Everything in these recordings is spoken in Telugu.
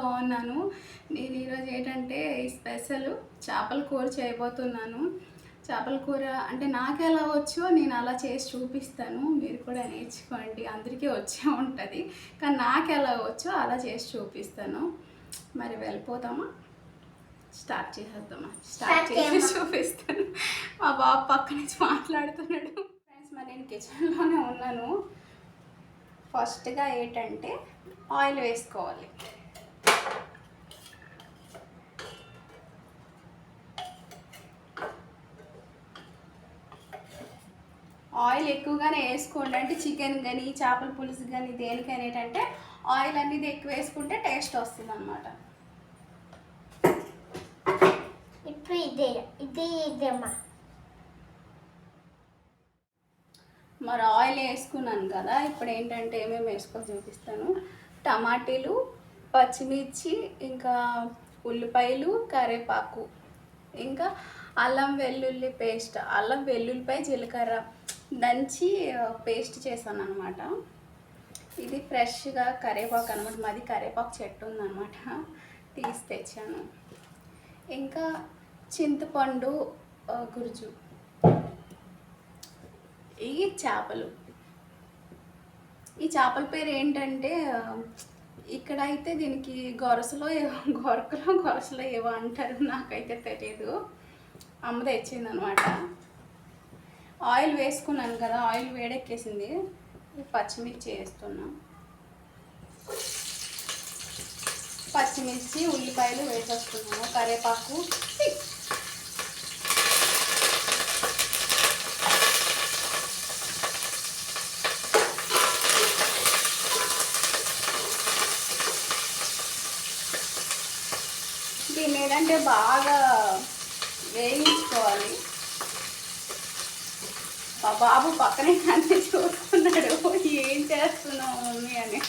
బాగున్నాను. నేను ఈరోజు ఏంటంటే ఈ స్పెషల్ చేపల కూర చేయబోతున్నాను. చేపల కూర అంటే నాకెలా వచ్చో నేను అలా చేసి చూపిస్తాను. మీరు కూడా నేర్చుకోండి. అందరికీ వచ్చే ఉంటుంది, కానీ నాకెలా వచ్చో అలా చేసి చూపిస్తాను. మరి వెళ్ళిపోతామా? స్టార్ట్ చేసేద్దామా? స్టార్ట్ చేసి చూపిస్తాను. మా బాబు పక్క నుంచి మాట్లాడుతున్నాడు. ఫ్రెండ్స్, మరి నేను కిచెన్లోనే ఉన్నాను. ఫస్ట్గా ఏంటంటే ఆయిల్ వేసుకోవాలి. ఆయిల్ ఎక్కువగానే వేసుకోండి. అంటే చికెన్ కానీ చేపల పులుసు కానీ దేనికైనా ఏంటంటే ఆయిల్ అనేది ఎక్కువ వేసుకుంటే టేస్ట్ వస్తుంది అన్నమాట. ఇప్పుడు ఇదేమ్మా. మరి ఆయిల్ వేసుకున్నాను కదా, ఇప్పుడు ఏంటంటే ఏమేమి వేసుకో చూపిస్తాను. టమాటీలు, పచ్చిమిర్చి, ఇంకా ఉల్లిపాయలు, కరివేపాకు, ఇంకా అల్లం వెల్లుల్లి పేస్ట్, అల్లం వెల్లుల్లిపై జీలకర్ర దంచి పేస్ట్ చేశాను అనమాట. ఇది ఫ్రెష్గా కరివేపాకు అనమాట. మాది కరివేపాకు చెట్టు ఉందన్నమాట, తీసి తెచ్చాను. ఇంకా చింతపండు గుజ్జు, ఈ చేపలు. ఈ చేపల పేరు ఏంటంటే ఇక్కడ అయితే దీనికి గొరసలో ఏవో అంటారు, నాకైతే తెలియదు. అమ్మ తెచ్చింది అనమాట. ఆయిల్ వేసుకున్నాను కదా, ఆయిల్ వేడెక్కేసింది. పచ్చిమిర్చి వేస్తున్నా. పచ్చిమిర్చి ఉల్లిపాయలు వేసేస్తున్నాను. కరివేపాకు, దీన్ని ఏంటంటే బాగా వేయించుకోవాలి. మా బాబు పక్కనే అన్నీ చూస్తున్నాడు, ఏం చేస్తున్నావు మమ్మీ అని.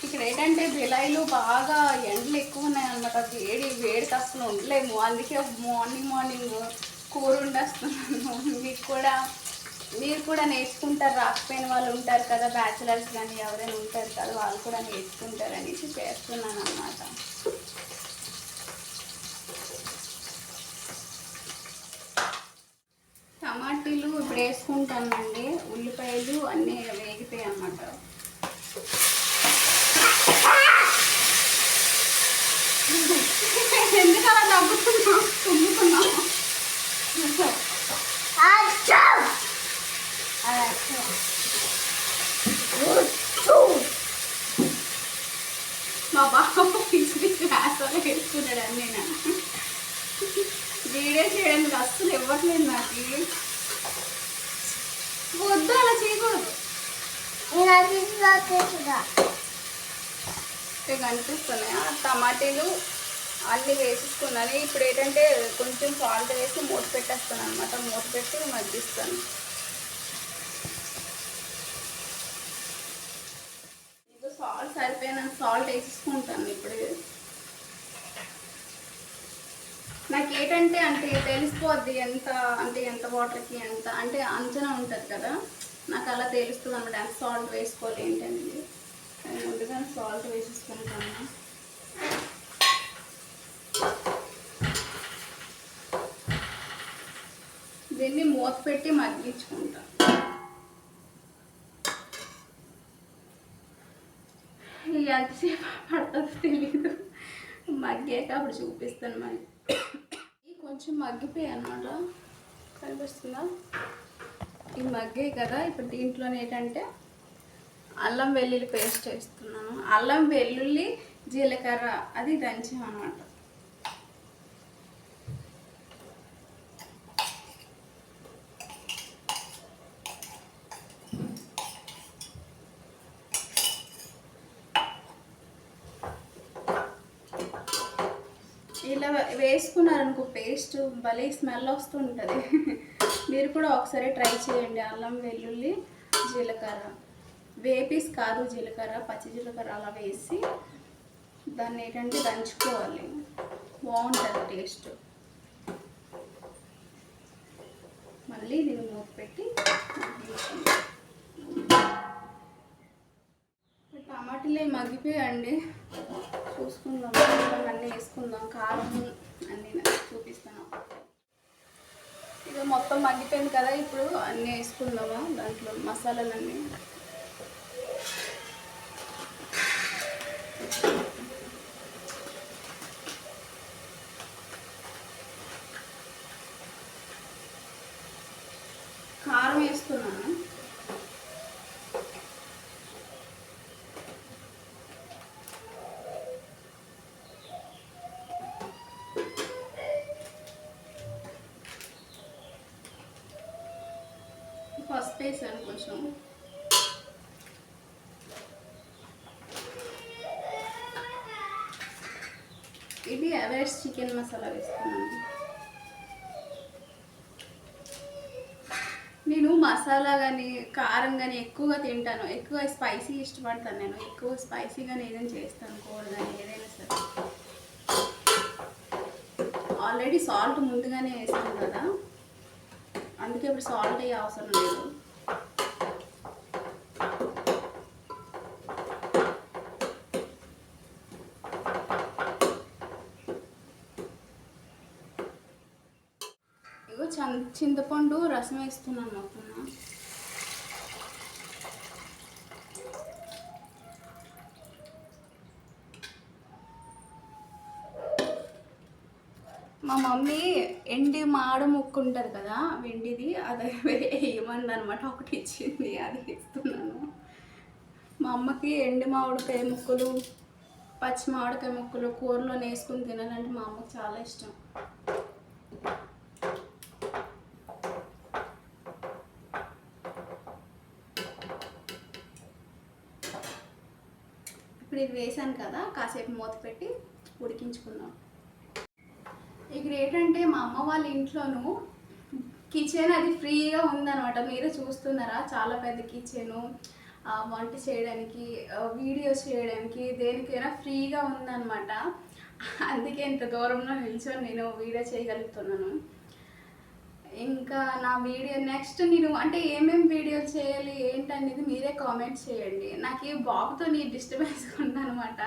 ఇక్కడ ఏంటంటే బిలాయిలు బాగా ఎండలు ఎక్కువ ఉన్నాయన్నమాట. వేడికి అసలు ఉండలేము. అందుకే మార్నింగ్ కూర వండేస్తున్నాను. మీరు కూడా నేర్చుకుంటారు. రాకపోయిన వాళ్ళు ఉంటారు కదా, బ్యాచిలర్స్ కానీ ఎవరైనా ఉంటారు కదా, వాళ్ళు కూడా నేర్చుకుంటారు అనేసి చేస్తున్నాను అన్నమాట. టమాటీలు ఇప్పుడు వేసుకుంటానండి. ఉల్లిపాయలు అన్నీ వేగిపోయాయి అన్నమాట. ఎందుకు అలా తుమ్ముతున్నావు? మా బాబు పిచ్చి వేసలు వేసుకున్నాడు అన్నీ. వీడియో చేయడానికి అస్సలు ఇవ్వట్లేదు నాకు. వద్దు, అలా చేయకూడదు. కనిపిస్తున్నాయా? టమాటీలు అన్నీ వేసేసుకున్నాను. ఇప్పుడు ఏంటంటే కొంచెం సాల్ట్ వేసి మూత పెట్టేస్తాను అనమాట. మూత పెట్టి మగ్గిస్తాను. ఇంకా సాల్ట్ సరిపోయిన సాల్ట్ వేసేసుకుంటాను. ఇప్పుడు నాకు ఏంటంటే తెలిసిపోద్ది ఎంత వాటర్కి ఎంత అంటే అంచనా ఉంటుంది కదా, నాకు అలా తెలుస్తుంది అన్నమాట. ఎంత సాల్ట్ వేసుకోవాలి ఏంటండి. ముందుగానే సాల్ట్ వేసేసుకుంటాను. దీన్ని మూత పెట్టి మగ్గించుకుంటాను. ఎంతసేపు పడుతుందో తెలీదు. మగ్గాక అప్పుడు చూపిస్తాను. మరి కొంచెం మగ్గిపోయాయి అన్నమాట. కనిపిస్తుందా? ఇవి మగ్గాయి కదా. ఇప్పుడు దీంట్లోనే ఏంటంటే అల్లం వెల్లుల్లి పేస్ట్ వేస్తున్నాను. అల్లం వెల్లుల్లి జీలకర్ర అది దంచాం అన్నమాట. ఇలా వేసుకున్నారనుకో పేస్ట్ భలే స్మెల్ వస్తుంటుంది. మీరు కూడా ఒకసారి ట్రై చేయండి. అల్లం వెల్లుల్లి జీలకర్ర వేపీస్ కాదు, జీలకర్ర పచ్చి జీలకర్ర అలా వేసి దాన్ని ఏంటంటే దంచుకోవాలి. బాగుంటుంది టేస్ట్. మళ్ళీ దీన్ని మూత పెట్టి టమాటాలు మగ్గిపోయండి. చూసుకుందాం, అన్నీ వేసుకుందాం, కారం అన్నీ చూపిస్తాను. ఇది మొత్తం మగ్గిపోయింది కదా, ఇప్పుడు అన్నీ వేసుకుందామా దాంట్లో మసాలాలన్నీ. కారం వేస్తున్నాను. పసుపు వేసాను కొంచెం. ఇది ఎవరెస్ట్ చికెన్ మసాలా వేస్తున్నాను. నేను మసాలా కానీ కారం కానీ ఎక్కువగా తింటాను, ఎక్కువ స్పైసీ ఇష్టపడతాను. నేను ఎక్కువ స్పైసీగానే ఏదైనా చేస్తాను, కూర కానీ ఏదైనా సరే. ఆల్రెడీ సాల్ట్ ముందుగానే వేసాను కదా, అందుకే ఇప్పుడు సాల్ట్ అయ్యే అవసరం లేదు. ఇగో చింతపండు రసం వేస్తున్నాను మొత్తం. మా మమ్మీ ఎండి మాడ ముక్కు ఉంటుంది కదా, వెండిది, అది వేయమంది అనమాట. ఒకటి ఇచ్చింది, అది ఇస్తున్నాను. మా అమ్మకి ఎండి మామిడికాయ ముక్కలు, పచ్చి మామిడికాయ ముక్కలు కూరలో వేసుకుని తినాలంటే మా అమ్మకి చాలా ఇష్టం. ఇప్పుడు ఇది వేసాను కదా, కాసేపు మూత పెట్టి ఉడికించుకుందాం. ఇక్కడ ఏంటంటే మా అమ్మ వాళ్ళ ఇంట్లోనూ కిచెన్ అది ఫ్రీగా ఉందన్నమాట. మీరు చూస్తున్నారా, చాలా పెద్ద కిచెను. వంట చేయడానికి, వీడియోస్ చేయడానికి, దేనికైనా ఫ్రీగా ఉందన్నమాట. అందుకే ఇంత దూరంలో నిల్చొని నేను వీడియో చేయగలుగుతున్నాను. ఇంకా నా వీడియో నెక్స్ట్ నేను అంటే ఏమేమి వీడియో చేయాలి ఏంటనేది మీరే కామెంట్ చేయండి. నాకు ఈ బాబుతో నీ డిస్టర్బెన్స్ ఉందనమాట.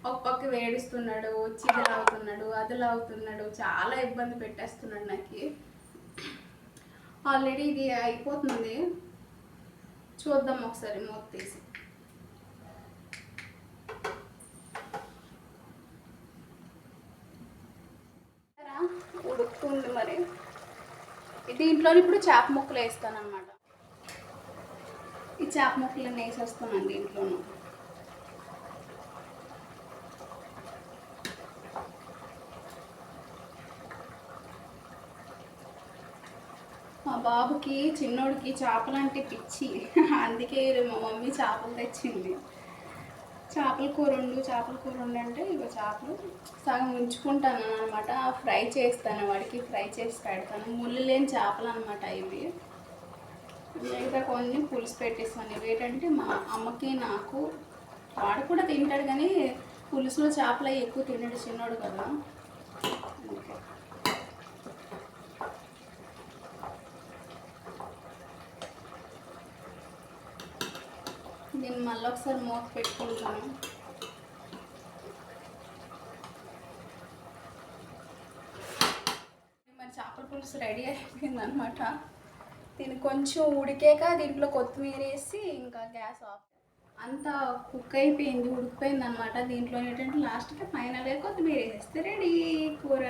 ఒక పక్క వేడుస్తున్నాడు, వచ్చి ఇది లాగుతున్నాడు, అది లాగుతున్నాడు, చాలా ఇబ్బంది పెట్టేస్తున్నాడు నాకు. ఆల్రెడీ ఇది అయిపోతుంది, చూద్దాం ఒకసారి మూత తీసి. ఉడుకుతుంది మరి. దీంట్లో ఇప్పుడు చేప ముక్కలు వేస్తాను అనమాట. ఈ చేప ముక్కలన్నీ వేసేస్తున్నాను దీంట్లోనూ. మా బాబుకి చిన్నోడికి చేపలు అంటే పిచ్చి, అందుకే మా మమ్మీ చేపలు తెచ్చింది. చేపల కూర వండు అంటే ఇక చేపలు సగం ఉంచుకుంటాను అనమాట. ఫ్రై చేస్తాను, వాడికి ఫ్రై చేసి పెడతాను. ముళ్ళు లేని చేపలు అనమాట ఇవి. మిగతా కొన్ని పులుసు పెట్టేస్తాను. ఇవి ఏంటంటే మా అమ్మకి నాకు, వాడు కూడా తింటాడు కానీ పులుసులో చేపలు అవి ఎక్కువ తినడు, చిన్నోడు కదా. అందుకే దీన్ని మళ్ళీ ఒకసారి మూత పెట్టుకుంటాను. మరి చేపల పులుసు రెడీ అయిపోయింది అనమాట. దీన్ని కొంచెం ఉడికాక దీంట్లో కొత్తిమీర వేసి ఇంకా గ్యాస్ ఆఫ్. అంతా కుక్ అయిపోయింది, ఉడికిపోయింది అనమాట. దీంట్లో ఏంటంటే లాస్ట్కి ఫైనల్గా కొత్తిమీర వేస్తే రెడీ కూర.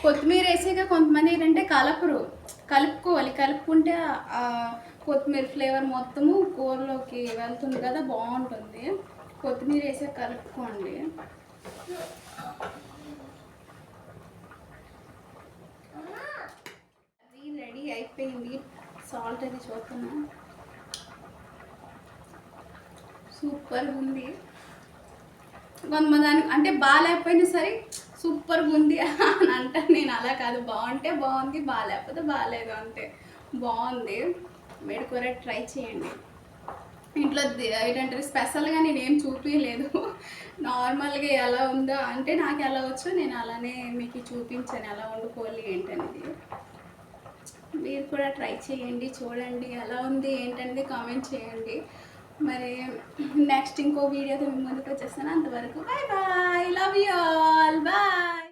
కొత్తిమీర వేసాక కొంతమంది ఏంటంటే కలుపుకోవాలి. కలుపుకుంటే ఆ కొత్తిమీర ఫ్లేవర్ మొత్తము కూరలోకి వెళ్తుంది కదా, బాగుంటుంది. కొత్తిమీర వేసాక కలుపుకోండి. అది రెడీ అయిపోయింది. సాల్ట్ అది చూస్తున్నా, సూపర్గా ఉంది. కొంతమంది అంటే బాగాలేకపోయినా సరే సూపర్గా ఉంది అని అంటాను. నేను అలా కాదు, బాగుంటే బాగుంది, బాగాలేకపోతే బాగాలేదు, అంతే. బాగుంది. మీరు కూడా ట్రై చేయండి. ఇంట్లో ఏంటంటే స్పెషల్గా నేనేం చూపించలేదు, నార్మల్గా ఎలా ఉందో అంటే నాకు ఎలా వచ్చో నేను అలానే మీకు చూపించాను ఎలా వండుకోవాలి ఏంటనేది. మీరు కూడా ట్రై చేయండి, చూడండి ఎలా ఉంది ఏంటనేది కామెంట్ చేయండి. మరి నెక్స్ట్ ఇంకో వీడియోతో మీ ముందుకు వచ్చేస్తాను. అంతవరకు bye bye, love you all, bye.